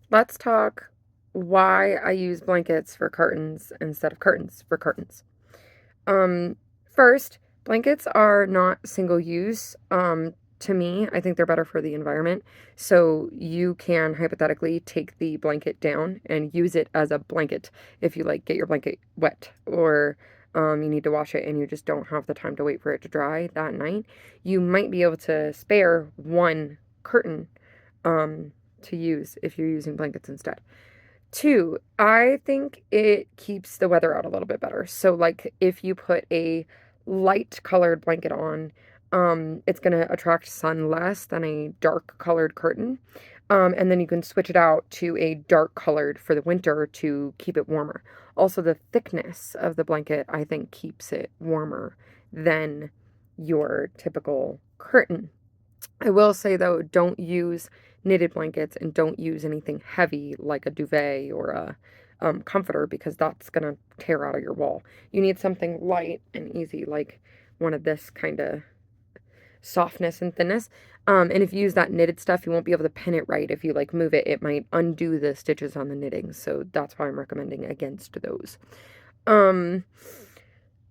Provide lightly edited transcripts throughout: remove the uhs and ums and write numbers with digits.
let's talk why I use blankets for curtains instead of curtains for curtains. Um, First, blankets are not single use. To me, I think they're better for the environment. So you can hypothetically take the blanket down and use it as a blanket if you like get your blanket wet or you need to wash it and you just don't have the time to wait for it to dry that night. You might be able to spare one curtain um, to use if you're using blankets instead. Two, I think it keeps the weather out a little bit better. So, like, if you put a light colored blanket on, it's going to attract sun less than a dark colored curtain. And then you can switch it out to a dark colored for the winter to keep it warmer. Also, the thickness of the blanket, I think, keeps it warmer than your typical curtain. I will say though, don't use knitted blankets and don't use anything heavy like a duvet or a comforter because that's gonna tear out of your wall. You need something light and easy like one of this kind of softness and thinness. And if you use that knitted stuff, you won't be able to pin it right. If you like move it, it might undo the stitches on the knitting. So that's why I'm recommending against those. Um,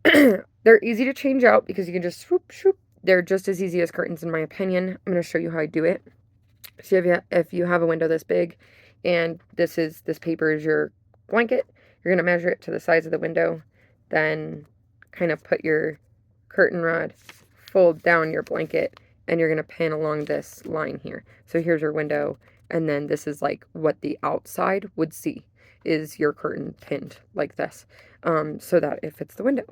they're easy to change out because you can just swoop, swoop. They're just as easy as curtains, in my opinion. I'm going to show you how I do it. So if you have a window this big and this paper is your blanket, you're going to measure it to the size of the window, then kind of put your curtain rod, fold down your blanket, and you're going to pin along this line here. So here's your window, and then this is like what the outside would see is your curtain pinned like this, so that it fits the window.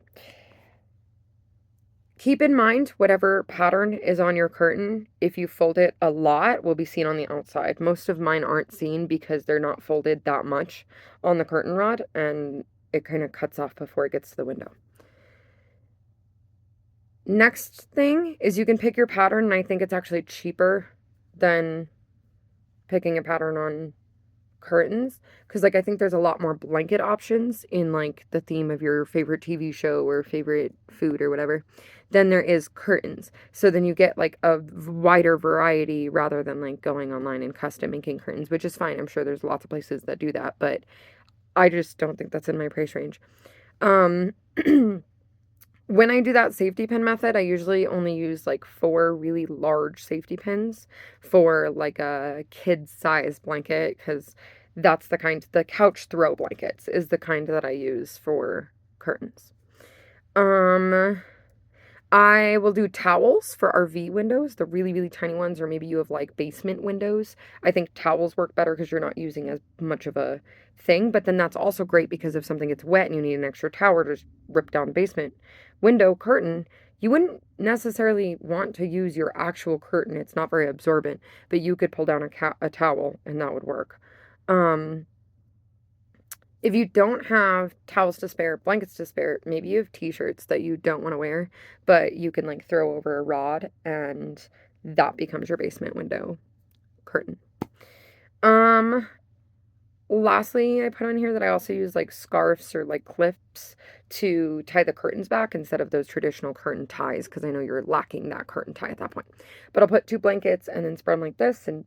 Keep in mind, whatever pattern is on your curtain, if you fold it a lot, will be seen on the outside. Most of mine aren't seen because they're not folded that much on the curtain rod, and it kind of cuts off before it gets to the window. Next thing is you can pick your pattern, and I think it's actually cheaper than picking a pattern on curtains because like I think there's a lot more blanket options in like the theme of your favorite TV show or favorite food or whatever than there is curtains. So then you get like a wider variety rather than like going online and custom making curtains, which is fine. I'm sure there's lots of places that do that, but I just don't think that's in my price range. Um When I do that safety pin method, I usually only use like four really large safety pins for like a kid size blanket because that's the couch throw blankets is the kind that I use for curtains. Um, I will do towels for RV windows, the really, really tiny ones, or maybe you have like basement windows. I think towels work better because you're not using as much of a thing, but then that's also great because if something gets wet and you need an extra towel to just rip down the basement window curtain, you wouldn't necessarily want to use your actual curtain. It's not very absorbent, but you could pull down a towel and that would work. Um, if you don't have towels to spare, blankets to spare, maybe you have t-shirts that you don't want to wear, but you can like throw over a rod and that becomes your basement window curtain. Um, Lastly, I put on here that I also use like scarves or like clips to tie the curtains back instead of those traditional curtain ties because I know you're lacking that curtain tie at that point. But I'll put two blankets and then spread them like this and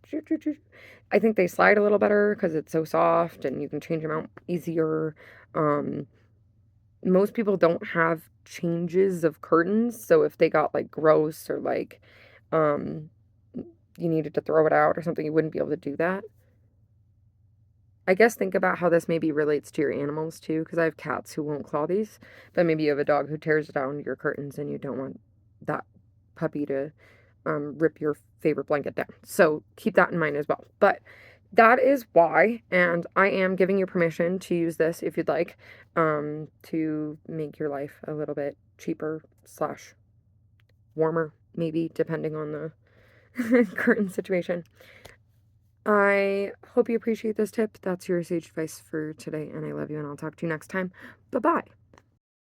I think they slide a little better because it's so soft and you can change them out easier. Um, Most people don't have changes of curtains, so if they got like gross or like um, you needed to throw it out or something, you wouldn't be able to do that. I guess think about how this maybe relates to your animals too, because I have cats who won't claw these, but maybe you have a dog who tears down your curtains and you don't want that puppy to rip your favorite blanket down. So keep that in mind as well. But that is why, and I am giving you permission to use this if you'd like, to make your life a little bit cheaper slash warmer, maybe depending on the current situation. I hope you appreciate this tip. That's your sage advice for today, and I love you, and I'll talk to you next time. Bye bye.